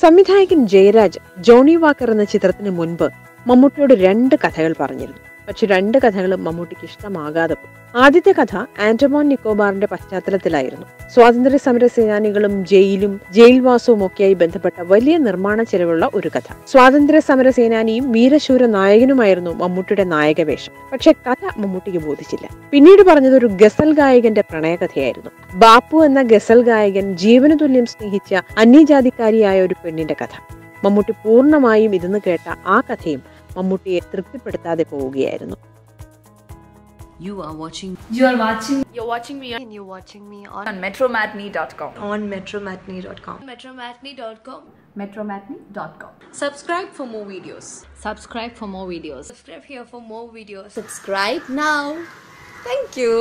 സംവിധായകൻ Jayaraj Johnnie Walker എന്ന ചിത്രത്തിന് മുൻപ് മമ്മൂട്ടിയോട് 2 കഥകൾ പറഞ്ഞിരുന്നു. പക്ഷെ 2 കഥകളും മമ്മൂട്ടിക്ക് ഇഷ്ടമാകാതെ പോയി. ആദ്യത്തെ കഥ ആൻഡമാൻ നിക്കോബാറിന്റെ പശ്ചാത്തലത്തിലായിരുന്നു. സ്വാതന്ത്ര്യ സമര സേനാനികളും ജയിലും ജയിൽവാസവും ഒക്കെയായി ബന്ധപ്പെട്ട വലിയ നിർമ്മാണ ചെലവുള്ള ഒരു കഥ. സ്വാതന്ത്ര്യ സമര സേനാനിയും വീരശൂര നായകനുമായിരുന്നു മമ്മൂട്ടിയുടെ നായകവേഷം. പക്ഷെ കഥ മമ്മൂട്ടിക്ക് ബോധിച്ചില്ല. പിന്നീട് പറഞ്ഞത് ഒരു ഗസൽ ഗായകന്റെ പ്രണയകഥയായിരുന്നു. ബാപ്പു എന്ന ഗസൽ ഗായകൻ ജീവന തുല്യം സ്നേഹിച്ച അന്യജാതിക്കാരിയായ ഒരു പെണ്ണിന്റെ കഥ. മമ്മൂട്ടി പൂർണ്ണമായും ഇതെന്ന് കേട്ട ആ കഥയും മമ്മൂട്ടിയെ തൃപ്തിപ്പെടുത്താതെ പോവുകയായിരുന്നു. You're watching me on metromatney.com. metromatney.com. Subscribe for more videos. Subscribe for more videos. Subscribe here for more videos. Subscribe now. Thank you.